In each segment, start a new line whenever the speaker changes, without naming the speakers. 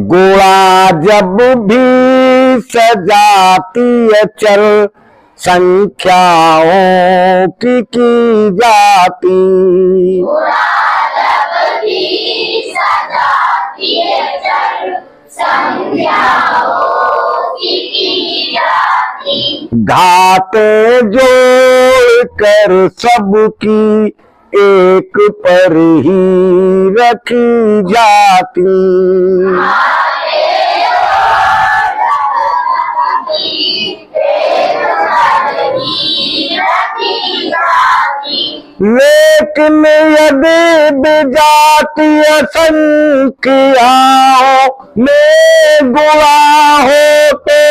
गोला जब भी सजाती अचल संख्याओं की जाती।
गोला जब भी सजाती अचल संख्याओं की जाती।
घाते जोड़ कर सबकी एक पर ही रखी जाती। लेकिन यदि विजातीय संख्याओं में गुणा हो तो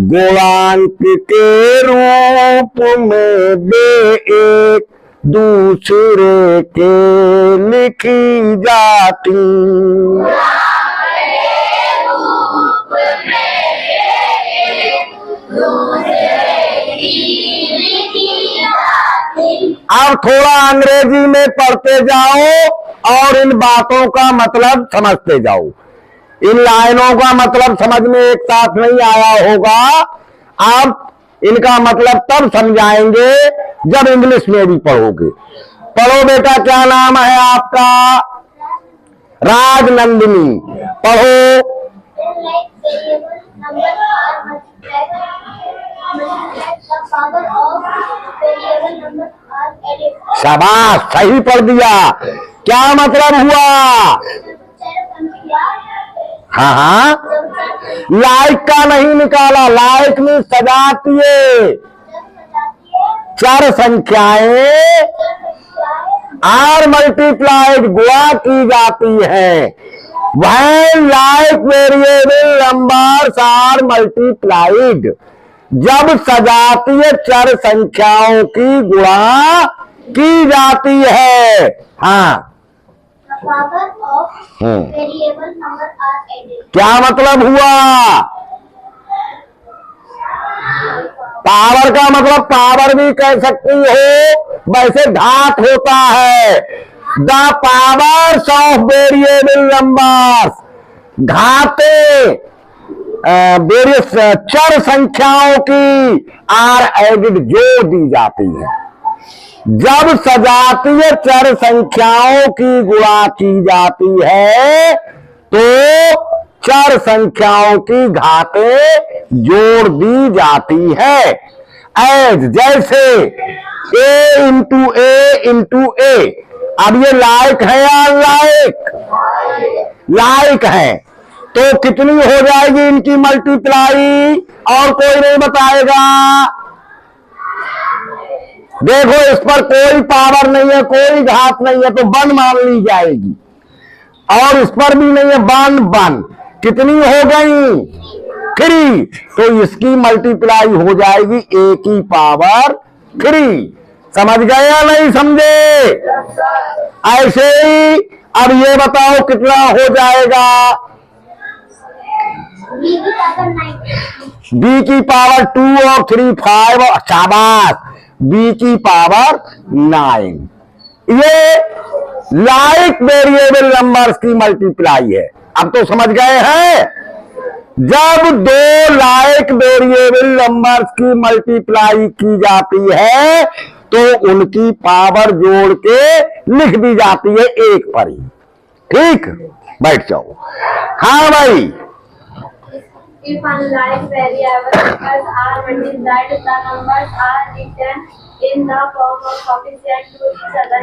गुणांक के रूप में वे एक दूसरे के लिखी जाती। अब थोड़ा अंग्रेजी में पढ़ते जाओ और इन बातों का मतलब समझते जाओ। इन लाइनों का मतलब समझ में एक साथ नहीं आया होगा। आप इनका मतलब तब समझाएंगे जब इंग्लिश में भी पढ़ोगे। पढ़ो बेटा, क्या नाम है आपका? राजनंदिनी। पढ़ो। शाबाश, सही पढ़ दिया। क्या मतलब हुआ? हाँ हाँ, लाइक का नहीं निकाला। लाइक में सजातीय चार संख्याएं आर मल्टीप्लाइड गुणा की जाती है। वह like variable numbers are multiplied, जब सजातीय चार संख्याओं की गुणा की जाती है। हाँ, क्या मतलब हुआ? पावर का मतलब पावर भी कह सकती हो, वैसे घात होता है। The powers of variable numbers, घाते वेरियस चर संख्याओं की आर एडिड जोड़ दी जाती है। जब सजातीय चर संख्याओं की गुणा की जाती है तो चर संख्याओं की घातें जोड़ दी जाती है। एज, जैसे ए इंटू ए। अब ये लाइक है या लाइक? लाइक है, तो कितनी हो जाएगी इनकी मल्टीप्लाई? और कोई नहीं बताएगा। देखो, इस पर कोई पावर नहीं है, कोई घात नहीं है, तो 1 मान ली जाएगी। और इस पर भी नहीं है, 1 कितनी हो गई? 3। तो इसकी मल्टीप्लाई हो जाएगी a की पावर 3। समझ गए या नहीं समझे? ऐसे ही अब ये बताओ कितना हो जाएगा? b की पावर 2 और 3 5। शाबाश, b की पावर 9। ये लाइक वेरिएबल नंबर्स की मल्टीप्लाई है। अब तो समझ गए हैं? जब दो लाइक वेरिएबल नंबर्स की मल्टीप्लाई की जाती है तो उनकी पावर जोड़ के लिख दी जाती है एक पर ही। ठीक, बैठ जाओ। हाँ भाई,
if unlike variable numbers are multiplied, the numbers are written in the form of coefficient to each other.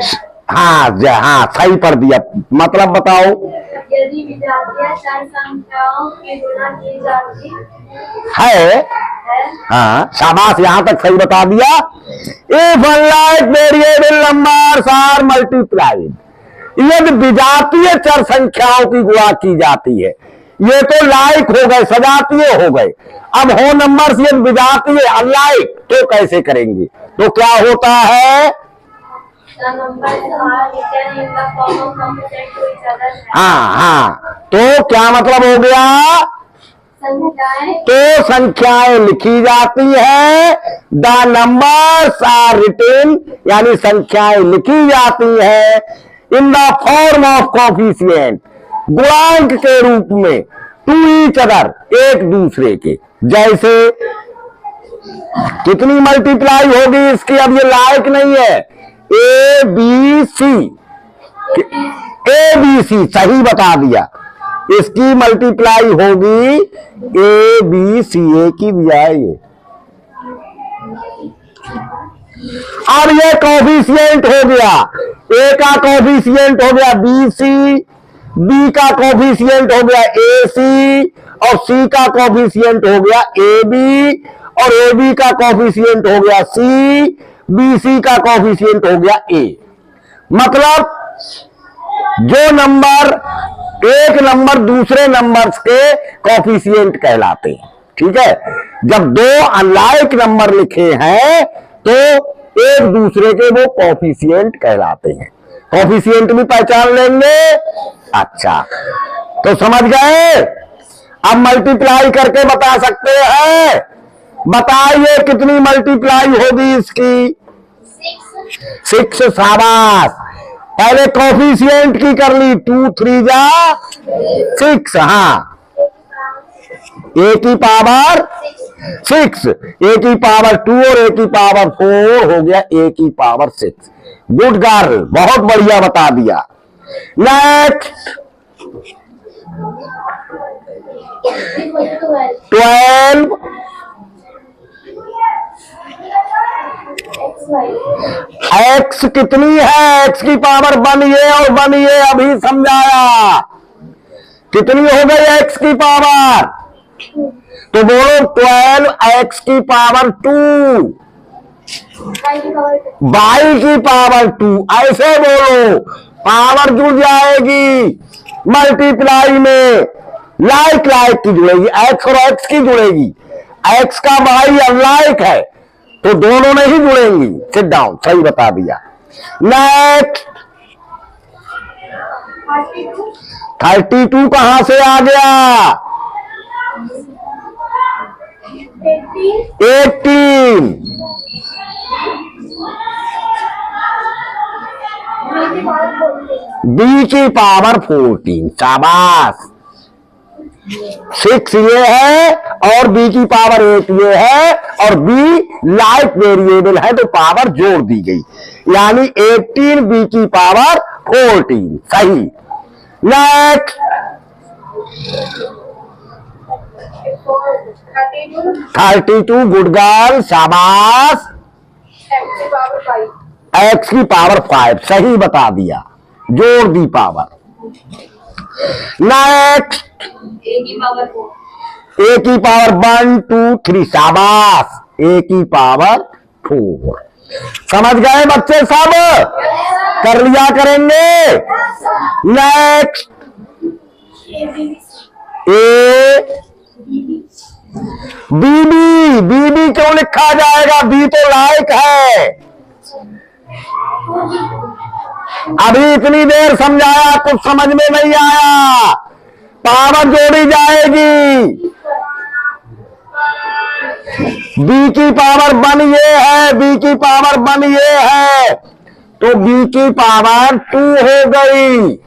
हाँ, सही पढ़ दिया। मतलब बताओ।
यदि विजातीय चर संख्याओं की गुणा की जाती
है। हाँ, शाबाश, यहाँ तक सही बता दिया। If unlike variable numbers are multiplied, यदि विजातीय चर संख्याओं की गुणा की जाती है। ये तो लाइक हो गए, सजातीय हो गए। अब हो नंबर्स ये विजातीय अनलाइक, तो कैसे करेंगे? तो क्या होता है? हाँ, तो क्या मतलब हो गया?
संख्याएं
तो संख्याएं लिखी जाती है। द नंबर्स आर रिटेन, यानी संख्याएं लिखी जाती है in the form of coefficient, गुणांक के रूप में, टू ईच अदर, एक दूसरे के। जैसे कितनी मल्टीप्लाई होगी इसकी, अब ये लायक नहीं है। A B C, A B C सही बता दिया। इसकी मल्टीप्लाई होगी ए बी सी, ए की बजाय ये। अब ये कोफिशिएंट हो गया, ए का कोफिशिएंट हो गया बी सी, बी का कोफिशिएंट हो गया ए सी, और सी का कोफिशिएंट हो गया ए बी, और ए बी का कोफिशिएंट हो गया सी, बी सी का कोफिशिएंट हो गया ए। मतलब जो नंबर, एक नंबर दूसरे नंबर्स के कोफिशिएंट कहलाते हैं। ठीक है, जब दो अनलाइक नंबर लिखे हैं तो एक दूसरे के वो कोफिशिएंट कहलाते हैं। कोफिशिएंट भी पहचान लेंगे। अच्छा, तो समझ गए। अब मल्टीप्लाई करके बता सकते हैं। बताइए कितनी मल्टीप्लाई होगी इसकी? 6। शाबाश, पहले कोफिशिएंट की कर ली, 2 3 जा 6। हाँ, ए की पावर 6, ए की पावर 2 और ए की पावर 4 हो गया ए की पावर 6। गुड गर्ल, बहुत बढ़िया बता दिया। नेक्स्ट 12। एक्स कितनी है? एक्स की पावर 1 ये और 1 ये, अभी समझाया। कितनी हो गई एक्स की पावर? तो बोलो 12 एक्स की पावर 2, वाई की पावर 2, ऐसे बोलो। पावर जुड़ जाएगी मल्टीप्लाई में, लाइक लाइक की जुड़ेगी, एक्स और एक्स की जुड़ेगी। एक्स का वाई अनलाइक है तो दोनों नहीं जुड़ेंगी। सिट डाउन, सही बता दिया। नेक्स्ट 32 कहां से आ गया? 18। बी की पावर 14। शाबाश, 6 ये है और बी की पावर 8 ये है, और बी लाइक वेरिएबल है तो पावर जोड़ दी गई, यानी 18 बी की पावर 14। सही। नेक्स्ट 32। गुड गर्ल, शाबाश। एक्स की पावर 5, सही बता दिया, जोड़ दी पावर। नेक्स्ट
ए की पावर 4,
ए की पावर 1 2 3। शाबाश, ए की पावर 4। समझ गए बच्चे सब? कर लिया करेंगे। नेक्स्ट ए बीबी। बीबी क्यों लिखा जाएगा? बी तो लाइक है। अभी इतनी देर समझाया, कुछ समझ में नहीं आया। पावर जोड़ी जाएगी। बी की पावर 1 ये है, बी की पावर 1 ये है, तो बी की पावर 2 हो गई।